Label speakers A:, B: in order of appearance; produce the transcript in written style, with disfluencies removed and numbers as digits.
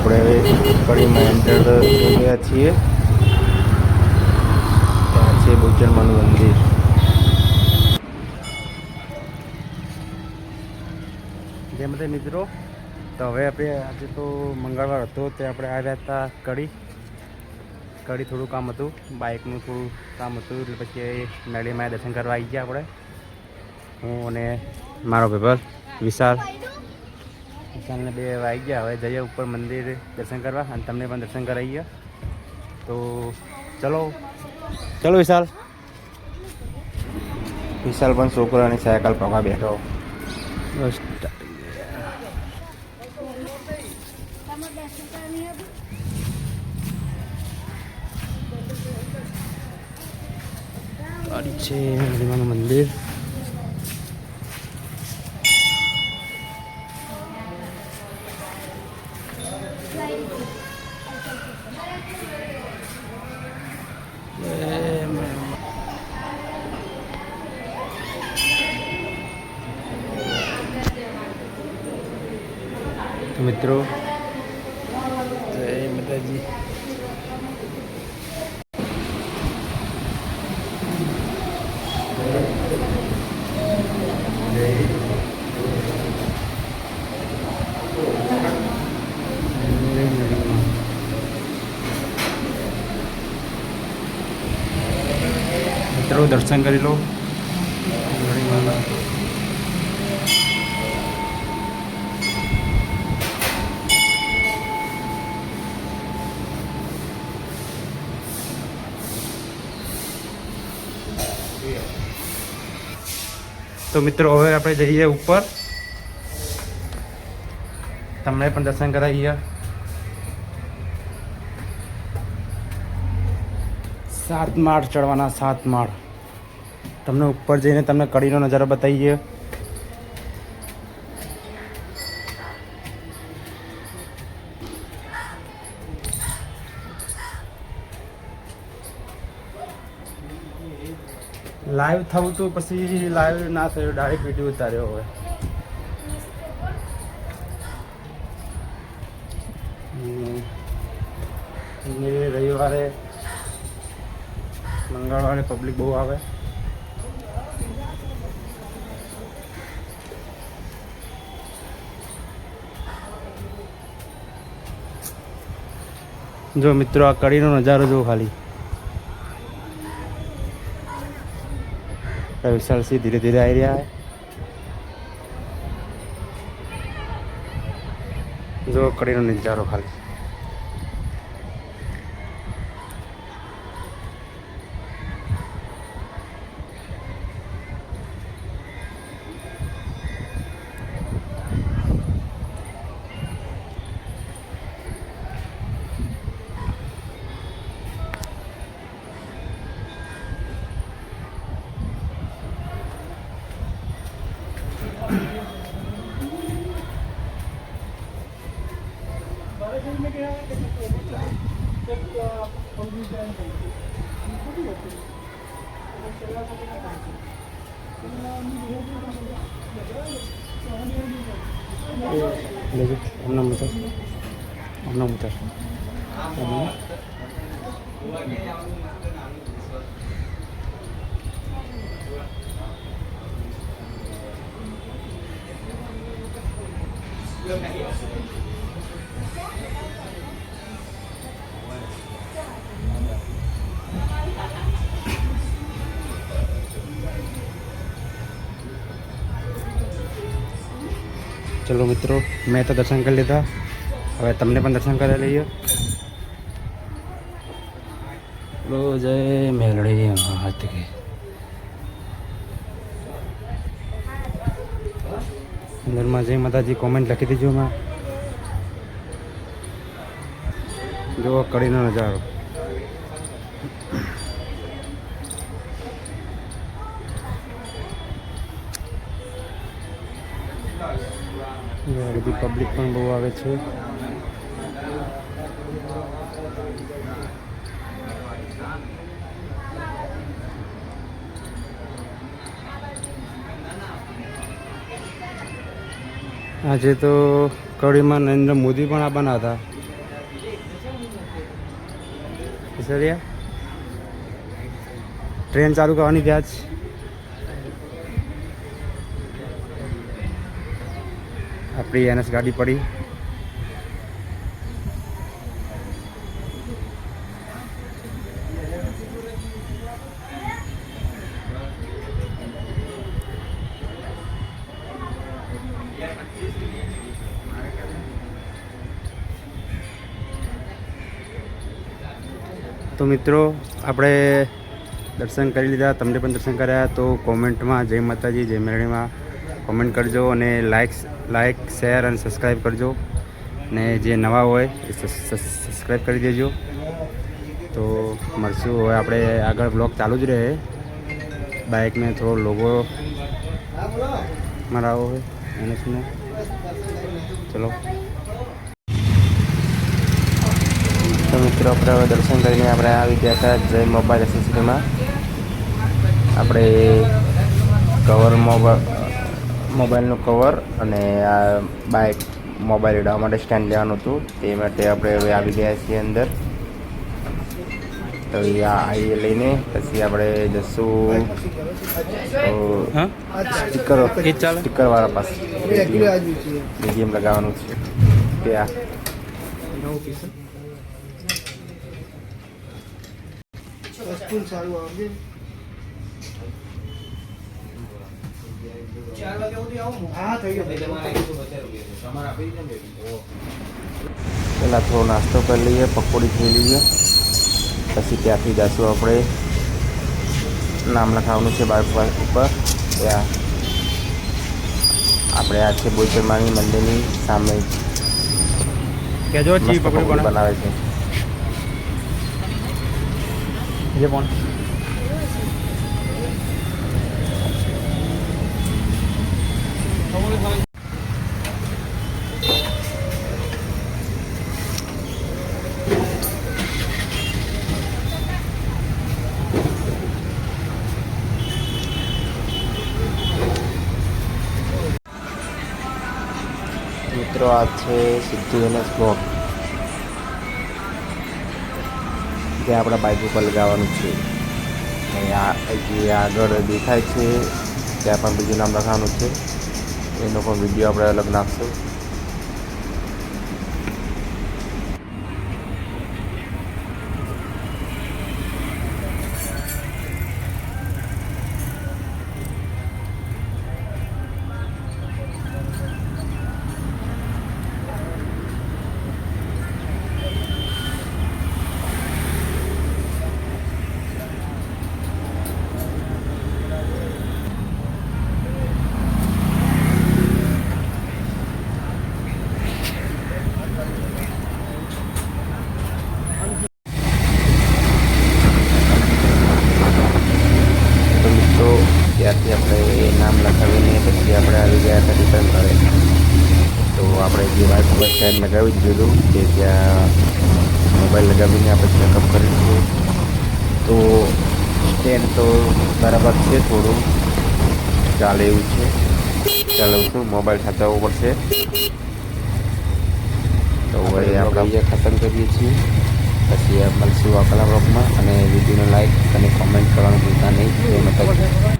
A: આપણે હવે કડીમાં એન્ટર થઈ ગયા છીએ. ત્યાં છે બુચરમાનું મંદિર. જેમ તે મિત્રો, તો હવે આપણે આજે તો મંગળવાર હતો તે આપણે આવ્યા હતા કડી થોડું કામ હતું, બાઇકનું થોડું કામ હતું, એટલે પછી મેળીમાં દર્શન કરવા આવી ગયા આપણે. હું અને મારો ભાઈ વિશાલને 2 આવી ગયા. હવે જઈએ ઉપર મંદિર દર્શન કરવા અને તમને પણ દર્શન કરાવીએ. તો ચલો વિશાલ પણ છોકરાની સાયકલ પગા બેઠો. ગાડી છે હનુમાન મંદિર. મિત્રો જય માતાજી. મિત્રો દર્શન કરી લો. તો મિત્રો હવે આપણે જઈએ ઉપર, તમને પણ દર્શન કરાવીએ. 7 માળ ચડવાના, 7 માળ. તમને ઉપર જઈને તમને કડીનો નજારો બતાવીએ. લાઈવ થવું તો પછી લાઈવ ના થયું, ડાયરેક્ટ વિડીયો ઉતાર્યો. હવે રવિવારે મંગળવારે પબ્લિક બહુ આવે. જો મિત્રો આ કડીનો નજારો જો ખાલી. विशाल से धीरे धीरे आ रहा है. जो कड़ी नो नजारो खाली. चलो मित्रों, मैं तो दर्शन कर लेता, હવે તમને પણ દર્શન કરી લઈએ. લો જય મેલડી હાથ કે ઘરમાં જય માતાજી કોમેન્ટ લખી દેજો. એમાં જુઓ કડીનો નજારો. બધી પબ્લિક પણ બહુ આવે છે. આજે તો કડીમાં નરેન્દ્ર મોદી પણ આવવાના હતા. ટ્રેન ચાલુ કરવાની ત્યાં જ. આપણી એનએસ ગાડી પડી. તો મિત્રો આપણે દર્શન કરી લીધા. તમને પણ દર્શન કર્યા તો કોમેન્ટમાં જય માતાજી જય મેરડીમાં કોમેન્ટ કરજો અને લાઈક શેર અને સબસ્ક્રાઈબ કરજો. ને જે નવા હોય એ સબસ્ક્રાઈબ કરી દેજો. તો મળશું હવે આપણે આગળ બ્લોગ ચાલુ જ રહે. બાઇકને થોડો લોગો મરાવો હોય એનએસનો. ચલો તો મિત્રો આપણે હવે દર્શન કરીને આપણે આવી ગયા હતા જય મોબાઈલ એસેસરીમાં. આપણે કવર મોબાઈલનું કવર અને આ બાઇક મોબાઈલ ઉડાવવા માટે સ્ટેન્ડ લેવાનું હતું. તે માટે આપણે હવે આવી ગયા છીએ અંદર. તો આ લઈને પછી આપણે જશું સ્ટીકરવાળા પાસે મ્યુઝિયમ લગાવવાનું છે ત્યાં. પહેલાં થોડો નાસ્તો કરી લઈએ, પકોડી ખાઈ લઈએ, પછી ત્યાંથી જઈશું આપણે નામ લખાવવાનું છે બાઇક ઉપર. ત્યાં આપણે આ છે બોચરમાની મંદિરની સામે પકોડી બનાવે છે. ये कौन મિત્રો આ છે સિદ્ધિ એનએસ બ્લોક. જે આપણા બાઇક ઉપર લગાવવાનું છે. જે આગળ દેખાય છે ત્યાં પણ બીજું નામ લખવાનું છે. એનો પણ વિડીયો આપણે અલગ નાખશું. ત્યારથી આપણે નામ લખાવીને પછી આપણે આવી ગયા હતા રિટર્ન કરે. તો આપણે જે બાઇક ઉપર સ્ટેન્ડ લગાવી દીધું તે ત્યાં મોબાઈલ લગાવીને આપણે ચેકઅપ કરીશું. તો સ્ટેન્ડ તો બરાબર છે, થોડું ચાલે એવું છે. ચલાવશું, મોબાઈલ સાચવવો પડશે. તો હવે આપણે અહીંયા ખતમ કરીએ છીએ. પછી મળશું આગલા બ્લોગમાં અને વિડીયોને લાઈક અને કોમેન્ટ કરવાનું ભૂલતા નહીં.